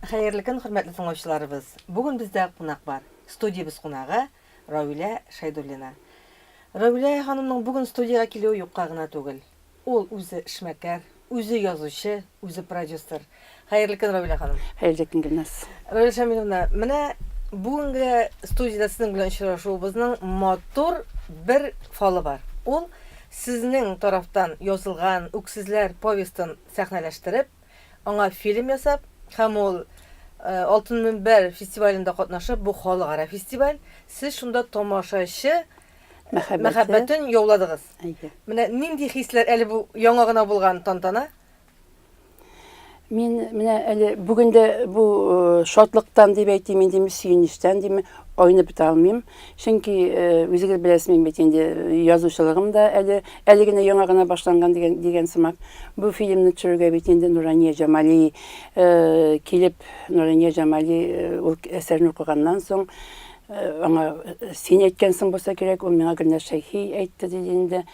Хәерле көн, хөрмәтле тыңлаучыларыбыз. Бүген бездә кунак бар. Студиябыз кунагы Равилә Шәйдуллина. Равилә ханымның бүген студиягә килүе юкка гына түгел. Ул үзе эшмәкәр, үзе язучы, үзе продюсер. Хәерле көн, Равилә ханым. Хәерле көн, Гөлназ. Равилә Шамиловна, менә бүгенге студиядә сезнең белән очрашуыбызның матур бер фалы бар. Ул сезнең тарафтан язылган Үксезләр повестын сәхнәләштереп, аңа фильм ясап, һәм ул Алтын мөнбәр фестивалендә катнашып, бу халыкара фестиваль, сез шунда тамашачы мәхәббәтен яуладыгыз. Менә нинди хисләр әле бу яңа гына булган тантана? Мин менә әле бүген дә бу шатлыктан дип әйтим, инде сөенечтән дип ойнап бетә алмыйм. Чөнки үзегез беләсез, мин бит инде язучылыгым да әле генә яңа гына башланган дигән сымак. Бу фильмны төшерүгә бит инде Нурания Җамали килеп, Нурания Җамали ул әсәрне укыганнан соң аңа син әйткәнсең булса кирәк, ул миңа генә Шәйхи әйтте диде инде.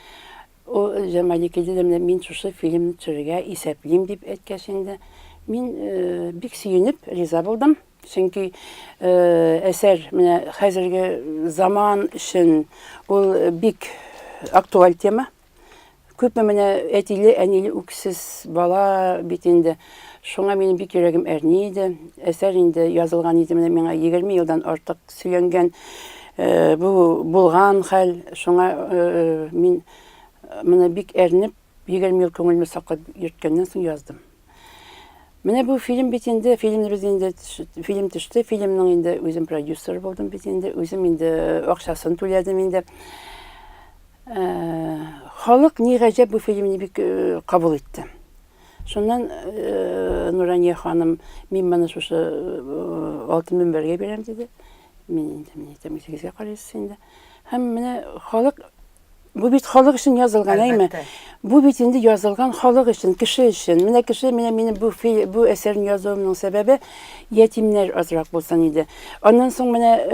O Җамали килде дә менә мин шушы фильмны төшерергә исәплим дип әйткәч инде мин бик сөенеп риза булдым. Чөнки әсәр менә хәзерге заман өчен ул бик актуаль тема. Күпме менә әтиле, әниле үксез бала бит инде. Шуңа минем бик йөрәгем әрни иде. Әсәр инде язылган иде, менә миңа 20 елдан артык сөйләнгән бу булган хәл. Шуңа мин менә бик әрнеп 20 ел күңелемне саклап йөрткәннән соң яздым. Менә бу фильм бит инде, фильм төште, фильмның инде үзем продюсер булдым бит инде, үзем инде акчасын түләдем инде. Халык ни гаҗәп бу фильмны бик кабул итте. Шуннан Нурания ханым, мин моны шушы Алтын мөнбәргә бирәм диде. Мин әйтәм, сизгә карыйсыз инде. Һәм менә халык бу бит халык өчен язылган, әйме? Бу бит инде язылган халык өчен, кеше өчен. Менә кеше, минем бу әсәрне язуымның сәбәбе ятимнәр азрак булсын иде. Аннан соң менә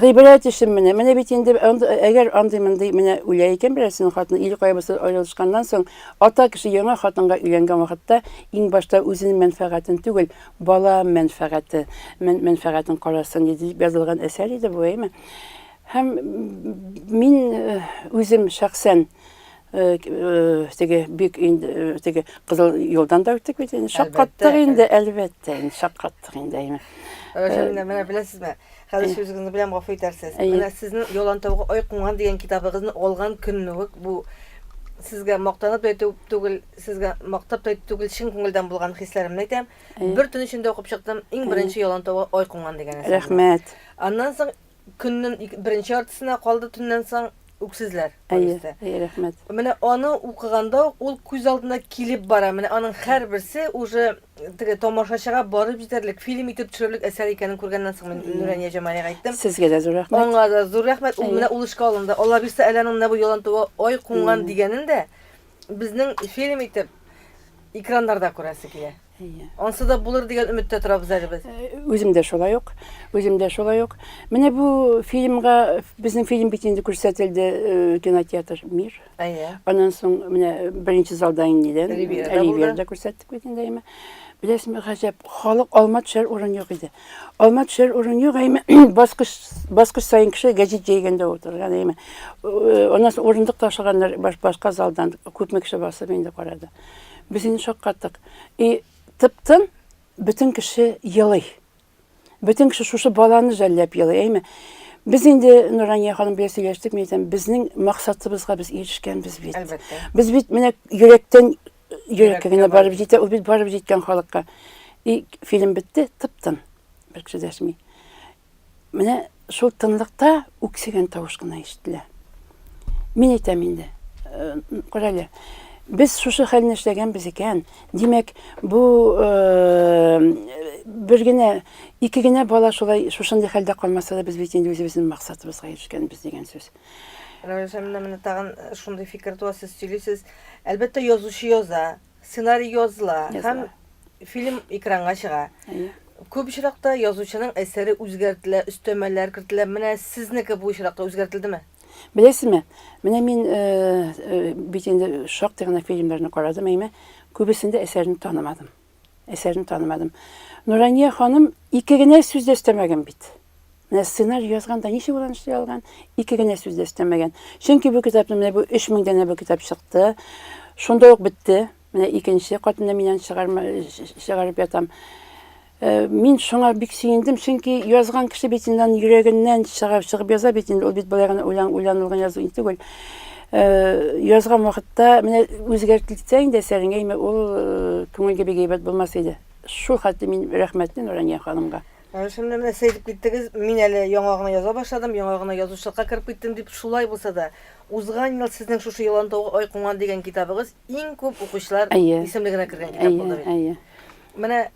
гыйбрәт өчен менә бит инде әгәр андый-мондый менә үлә икән берәрсенең хатыны, ил кайбысы аерылышканнан соң, ата кеше яңа хатынга өйләнгән вакытта иң башта үзенең мәнфәгатен түгел, бала мәнфәгатен карасын дип язылган әсәр иде бу, әйме? Һәм мин үзем шәхсән бик инде кызыл юлдан да үттек бит инде. Шаккаттык инде, әлбәттә, шаккаттык инде. Менә беләсезме? Хәзер сүзегезне белән гафу итәрсез. Менә сезнең Ялан тавыгы ай кунган дигән китабыгызны алган көнне бу сезгә мактанып түгел, сезгә мактап түгел, чын күңелдән булган хисләремне әйтәм. Бер төн эчендә укып чыктым, иң беренче Ялан тавыгы ай кунган дигән әсәр. Рәхмәт. Аннан соң көннең беренче артысына калды, төннән соң Үксезләр. Рәхмәт. Менә аны укыганда ул күз алдына килеп бара. Менә аның һәрберсе уже тамашачыга барып җитәрлек, фильм итеп төшерерлек әсәр икәнен күргәннән соң мин Нурания Җамалига әйттем. Сезгә дә зур рәхмәт. Аңа да зур рәхмәт. Ул менә ул эшкә алынды. Алла бирсә, әле аның менә бу Ялан тавыгы ай кунган дигәнен дә безнең фильм итеп экраннарда күрәсе килә. Ансы да булыр дигән өметтә торабыз әле без. Үзем дә шулай ук. Менә бу фильмга безнең фильм бит инде күрсәтелде кинотеатр Мир. Аннан соң менә беренче залда инде Ривьерда күрсәттек бит инде, әйме. Беләсезме, гаҗәп, халык алма төшәр урын юк иде. Алма төшәр урын юк, әйме. Баскыч сайын кеше гәҗит җәйгәндә утырган, әйме. Аннан соң урындык ташыганнар башка залдан күпме кеше басып инде карады. Без инде шаккаттык. Тыптын бөтен кеше елый. Бөтен кеше шушы баланы жәлләп елый, әйме. Без инде Нурания ханым белән сөйләштек, мин әйтәм, безнең максатыбызга без ирешкәнбез бит. Әлбәттә. Без бит менә йөрәккә генә барып җитә, ул бит барып җиткән халыкка. Фильм бетте, тыптын. Бер кеше дәшми. Менә шул тынлыкта үксегән тавыш кына ишетелә. Мин әйтәм инде, карале. Без шушы хәлне эшләгәнбез икән. Димәк, бу бер генә, ике генә бала шулай шушындый хәлдә калмаса да, без бит инде үзебезнең максатыбызга ирешкәнбез дигән сүз. Менә тагын шундый фикер туа, сез сөйлисез. Әлбәттә, язучы яза, сценарий языла, һәм фильм экранга чыга. Күп очракта язучының әсәре үзгәртелә, өстәмәләр кертелә. Менә сезнеке бу очракта үзгәртелдеме? Беләсезме? Менә мин бит инде шактый гына фильмнарны карадым, әйме. Күбесендә әсәрне танымадым. Eserini tanımadım. Nuraniye hanım iki gene söz de istemegen bit. Mene ssenariy yazganda nişe bolan işley algan, iki gene söz de istemegen. Çünkü bu kitapta mene bu 3000 dene bu kitap çıktı. Şunda ok bitti. Mene ikinci katında menen çıgarıp yatam. Min şuna bik suyindim, çünkü yazgan kişi bitinden yüreğinden çıkıp yaza bitinde, o bit balaygan ulanılgan yazı intigol. Yazgan vakitte mene özgertiltseyin de serine, ol köngülge begeybet bulmasaydı. Şu hatta min rahmetli Nuraniye hanımga. Şimdi mene seyredip gittiniz, min ele yaңагына yaza başladım, yaңагына yazuşlukka kirip gittim deyip şulay bolsa da, uzgan yıl sizning şu yılanda Oykungan degan kitabınız en köp okuşlar isimligine kirgen kitap boldu. Mene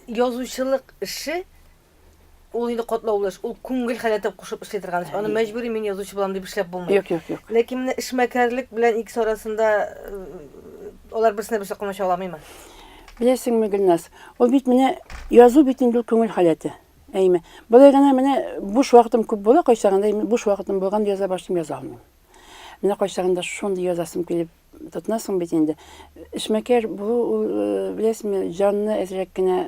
yazuvchilik ishi ol endi qatlovlash, ol ko'ngil holatda qo'shib ishlaytirgan ish. Uni majburiy men yozuvchi bo'laman deb ishlab bo'lmaydi. Yo'q. Lekin meni ishmakarlik bilan ikisi orasida ular birsini birisi qilmasha olmayman. Bilesizmi Gülnaz? O bit mene yazı bitinde ko'ngil holati. Aymi. Bo'laygana mene boş vaqtim ko'p bo'la qo'yshaganda, boş vaqtim bo'lganda yoza boshlayman, yoza olmayman. Mene qo'yshaganda shunda yozasim kelib tutnasim bitinde. İşmeker bu bilesizmi canlı ezrekkine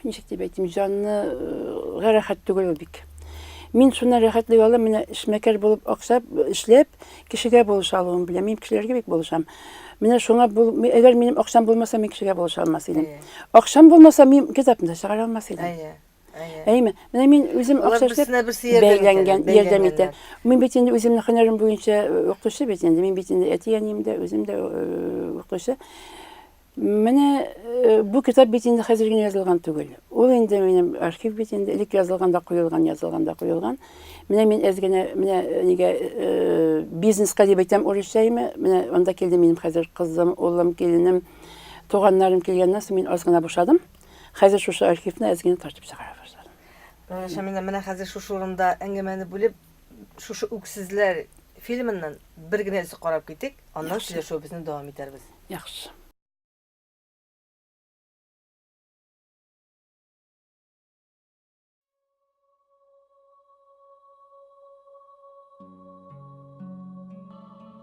nechik deb aytayım, canlı rahat tugul bik. Min şuna rahatlık alam, mene işmeker bulup oqshab ishlab kishiga bo'lisha olum bilan, men kishilarga bek bo'lisham. Mene şuna eğer benim oqsham bo'lmasa, men kishiga bo'lisha olmas edim. Oqsham bo'lmasa, men kitobni chiqara olmas edim. Aymi? Mene men o'zim oqshashib bellangan yerdamida. Men bitinde o'zimni hunarim bo'yicha o'qituvchi bitinde, men bitinde etiyanimda o'zimda o'qituvchi. Mene bu kitap bitinde hozirgina yozilgan tugul. O endi menim arxiv bitinde ilk yazılganda qo'yilgan. Mene men ezgina mene nega biznesga deb aytam o'rishaymi? Mene onda keldi menim hozir qizim, o'g'lim, kelinim, tug'anlarim kelgandan so'ng men ozgina bo'shadim. Hozir shu arxivni ezgina tartib chiqara boshladim. Mene hozir shu o'rinda angamani bo'lib, shu o'ksizlar filmidan birgina qarab ketdik. Ondan keyin shu bizni davom etamiz. Yaxshi.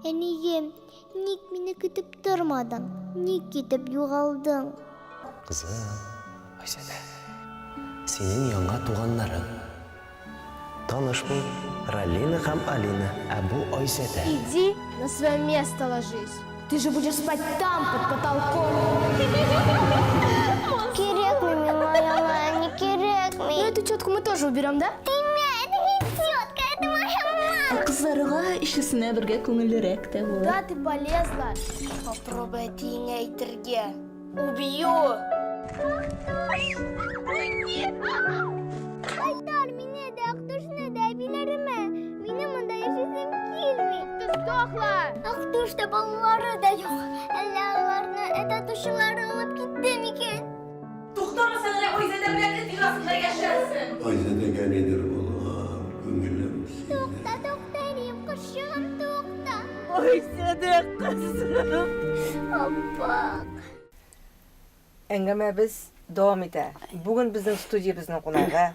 Eniyim, ник meni kutib turmading? Ник ketib yo'qolding? Kızım, Aysada, senin yanına tuğanların. Tanış bu, Ралина ham Алина, а bu Aysada. Иди на свое место ложись. Ты же будешь спать там, под потолком. Керек mi моя не керек mi? Ну, эту тетку мы тоже уберем, да? Это не тетка, это моя мама. Kızlarga işisine birge көңілдерек те болады. Да, ты полезла. Попробуй тиңе әйтергә. Убью. Айтар, мине дә, Актушны да билерме? Мине монда яшәсем килми. Сдохла! Актушта балалары да юк. Әллә аларны эта тушылары алып китте микән? Ayzade nedir olar, köngüllerimiz Тукта, тукта, кошым, тукта. Aysada qizim. Апа. Әңгәмәбез дәвам итә. Бүген безнең студиябызның кунагы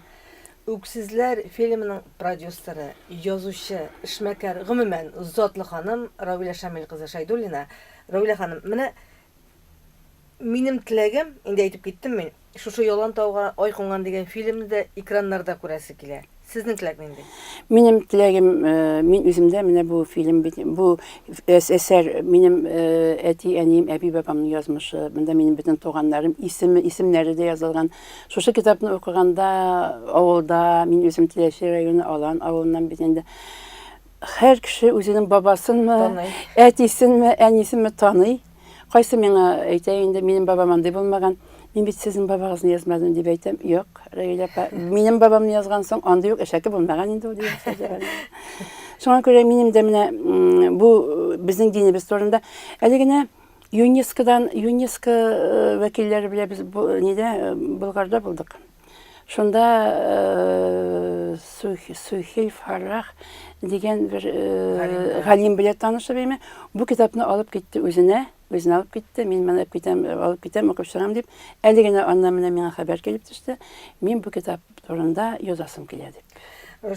Үксезләр фильмының продюсеры, язучы, эшмәкәр, гомумән затлы ханым Равилә Шамил кызы Шайдуллина. Равилә ханым, менә минем теләгем, инде әйтеп киттем мин, шушы Ялан тауга Ойкунган дигән фильмны да экраннарда күрәсе килә. Сезнең теләк нинди? Benim tilagim, men özümde mene bu film, bu eser benim eti eniyim, ebi babamın yazmışı. Bunda benim bütün toğanlarım, isimleri de yazılgan. Şu kitabını okuganda, avulda, men özüm Tileşi rayonu alan, avulundan bitende. Her kişi özünün babasını mı, etisin mi, enisin mi tanıy. Qaysı mena aytayın da benim babamın da bulmagan. Men bit sizin babağızını yazmadım deb aytam. Yo'q, Rayla apa, mening babamni yazgan so'ng onda yo'q, eşaki bo'lmagan endi o deyapsiz. Şuna göre menim de mine bu bizning dinimiz to'g'risida haligina UNESCO vakilleri bile biz bu nede Bulgarda bulduk. Şunda Suhil Farah degan bir galim bilan tanışıp emi bu kitapni alıp gitti özüne alıp gitti. Men alıp gitem okup çıram deb. Haligina ondan menga xabar kelip düştü. Men bu kitap to'g'risida yozasım keladi.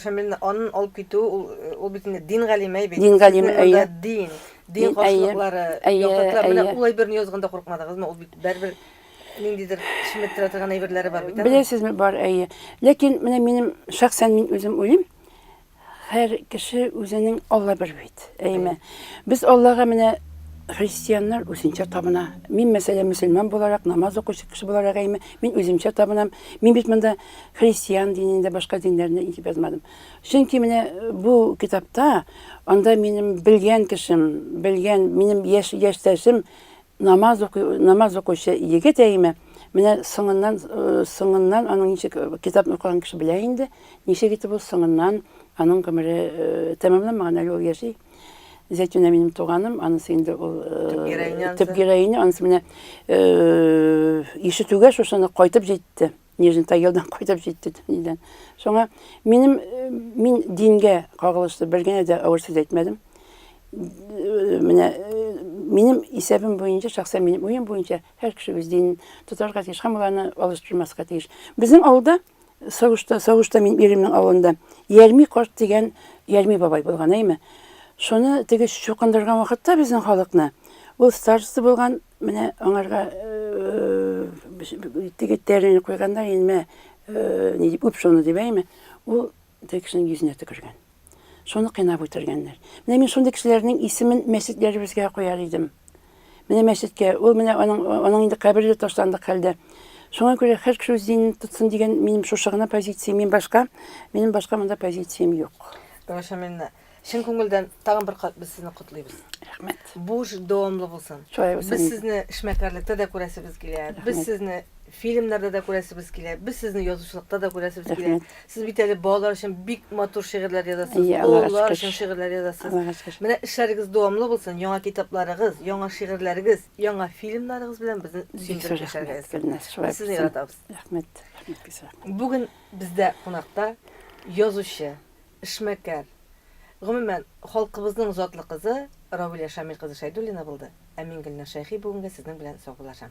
Şamilni onun alıp gitti, o bitinde din galime bit. Din galime, din qarşılıqları, yo'qotlar. Menə ulay birini yazganda qorqmadığızmı? O bit bərber ниндидер ишметтире торган әйберләре бар бит. Беләсезме, бар әйе. Ләкин менә минем шәхсән мин үзем уйлыйм, һәр кеше үзенең Алла бер бит. Әйме. Без Аллага менә христианнар үзенчә табына. Мин мәсәлән мөселман буларак, намаз укучы кеше буларак әйме, мин үземчә табынам. Мин бит монда христиан динендә башка диннәрне итеп язмадым. Чөнки менә бу китапта анда минем белгән кешем, белгән минем яшьтәшем намаз укучы егет әйме. Менә соңыннан аның ничек китапны укыган кеше белә инде. Ничек итеп ул соңыннан аның гомере тәмамланмаган әле ул яши. Зәйтүнә минем туганым, анысы инде ул төп героиня, анысы менә ишетүгә шушыны кайтып җитте. Нижний Тагилдан кайтып җитте дөньядан. Шуңа мин дингә кагылышлы бер генә дә авыр сүз әйтмәдем. Менә минем исәбем буенча, шәхсән минем уем буенча һәр кеше үз динен тотарга тиеш, һәм уларны алыштырмаска тиеш. Безнең авылда, Сагышта мин иремнең авылында Ярми карт дигән Ярми бабай булган, әйме. Шуны теге чукындырган вакытта безнең халыкны, ул староста булган, менә аңарга теге тәрен куйганнар, инме, ни дип, үп шуны дип әйме, ул теге кешенең йөзенә төкергән. Шуны кыйнап үтергәннәр. Менә мин шундый кешеләрнең исемен мәчетләребезгә куяр идем. Менә мәчеткә, ул менә аның инде кабере ташландык хәлдә. Шуңа күрә һәр кеше үз динен тотсын дигән минем шушы гына позициям, минем башка монда позициям юк. Рәшәмәнне чын күңелдән тагын бер кат без сезне котлыйбыз. Рәхмәт. Бу дәвамлы булсын. Без сезне эшмәкәрлектә дә күрәсебез килә. Без сезне фильмнарда да күрәсебез килә. Без сезне язучылыкта да күрәсебез килә. Сез бит әле балалар өчен бик матур шигырьләр язасыз. Балалар өчен шигырьләр язасыз. Менә эшләрегез дәвамлы булсын. Яңа китапларыгыз, яңа шигырьләрегез, яңа фильмнарыгыз белән безне сөендереп яшәргә. Сезне яратабыз. Рәхмәт. Бүген бездә кунакта язучы, эшмәкәр, гомумән халкыбызның затлы кызы Равилә Шамил кызы Шәйдуллина булды. Ә мин Гөлнар Шәйхи бүгенгә сезнең белән саубуллашам.